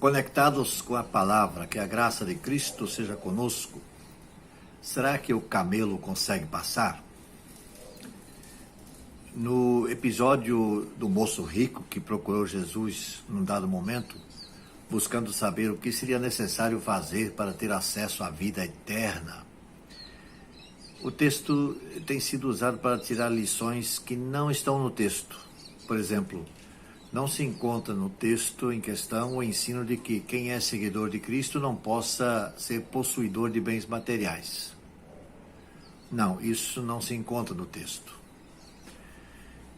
Conectados com a palavra, que a graça de Cristo seja conosco, será que o camelo consegue passar? No episódio do moço rico que procurou Jesus num dado momento, buscando saber o que seria necessário fazer para ter acesso à vida eterna, o texto tem sido usado para tirar lições que não estão no texto. Por exemplo, não se encontra no texto em questão o ensino de que quem é seguidor de Cristo não possa ser possuidor de bens materiais. Não, isso não se encontra no texto.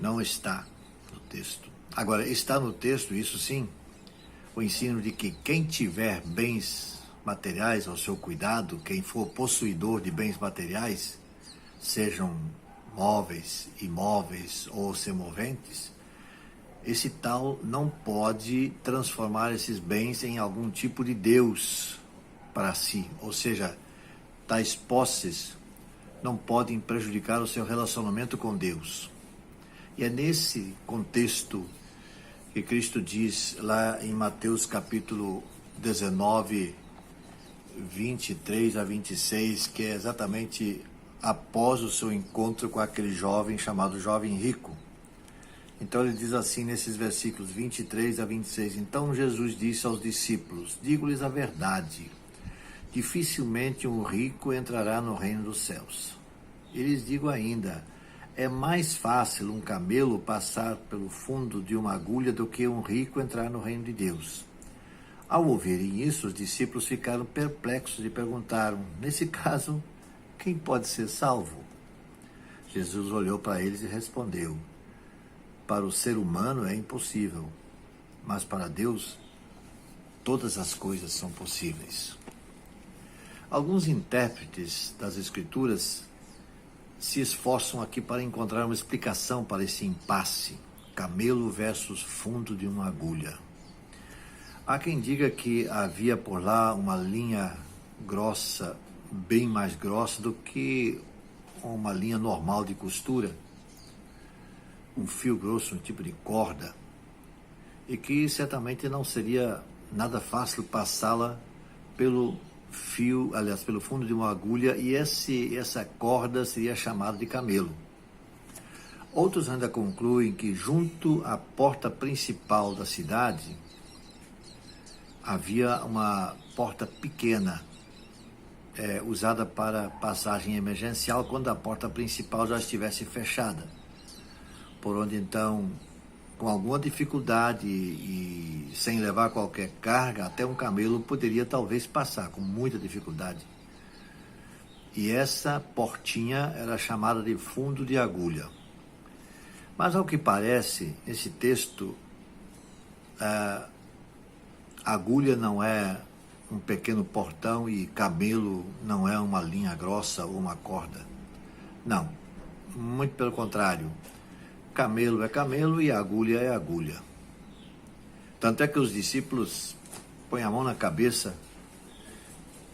Não está no texto. Agora, está no texto, isso sim, o ensino de que quem tiver bens materiais ao seu cuidado, quem for possuidor de bens materiais, sejam móveis, imóveis ou semoventes, esse tal não pode transformar esses bens em algum tipo de Deus para si. Ou seja, tais posses não podem prejudicar o seu relacionamento com Deus. E é nesse contexto que Cristo diz lá em Mateus capítulo 19, 23 a 26, que é exatamente após o seu encontro com aquele jovem chamado jovem rico. Então ele diz assim nesses versículos 23 a 26, então Jesus disse aos discípulos, digo-lhes a verdade, dificilmente um rico entrará no reino dos céus. E lhes digo ainda, é mais fácil um camelo passar pelo fundo de uma agulha do que um rico entrar no reino de Deus. Ao ouvirem isso, os discípulos ficaram perplexos e perguntaram, nesse caso, quem pode ser salvo? Jesus olhou para eles e respondeu, para o ser humano é impossível, mas para Deus todas as coisas são possíveis. Alguns intérpretes das Escrituras se esforçam aqui para encontrar uma explicação para esse impasse, camelo versus fundo de uma agulha. Há quem diga que havia por lá uma linha grossa, bem mais grossa do que uma linha normal de costura, um fio grosso, um tipo de corda, e que certamente não seria nada fácil passá-la pelo fio, aliás, pelo fundo de uma agulha, e essa corda seria chamada de camelo. Outros ainda concluem que junto à porta principal da cidade havia uma porta pequena, usada para passagem emergencial quando a porta principal já estivesse fechada, por onde então, com alguma dificuldade e sem levar qualquer carga, até um camelo poderia talvez passar, com muita dificuldade. E essa portinha era chamada de fundo de agulha. Mas ao que parece, esse texto, agulha não é um pequeno portão e camelo não é uma linha grossa ou uma corda. Não, muito pelo contrário. Camelo é camelo e agulha é agulha. Tanto é que os discípulos põem a mão na cabeça,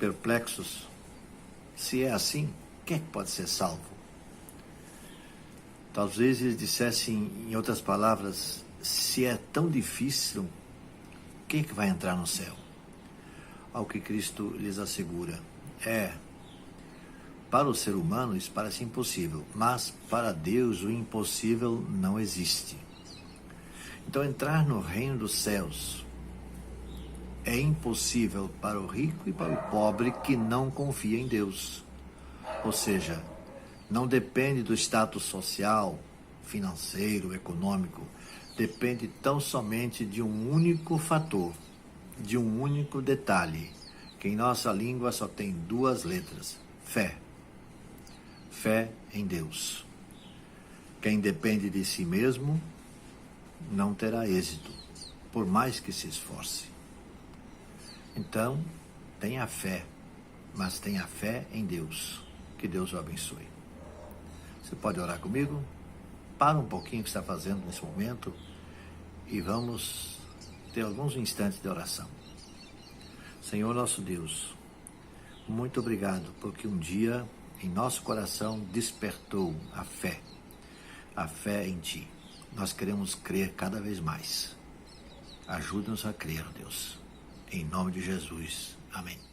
perplexos. Se é assim, quem é que pode ser salvo? Talvez eles dissessem, em outras palavras, se é tão difícil, quem é que vai entrar no céu? Ao que Cristo lhes assegura, para o ser humano isso parece impossível, mas para Deus o impossível não existe. Então entrar no reino dos céus é impossível para o rico e para o pobre que não confia em Deus. Ou seja, não depende do status social, financeiro, econômico, depende tão somente de um único fator, de um único detalhe, que em nossa língua só tem duas letras, fé. Fé em Deus. Quem depende de si mesmo não terá êxito, por mais que se esforce. Então, tenha fé, mas tenha fé em Deus. Que Deus o abençoe. Você pode orar comigo? Para um pouquinho o que está fazendo nesse momento e vamos ter alguns instantes de oração. Senhor nosso Deus, muito obrigado porque um dia em nosso coração despertou a fé em Ti. Nós queremos crer cada vez mais. Ajuda-nos a crer, Deus. em nome de Jesus. Amém.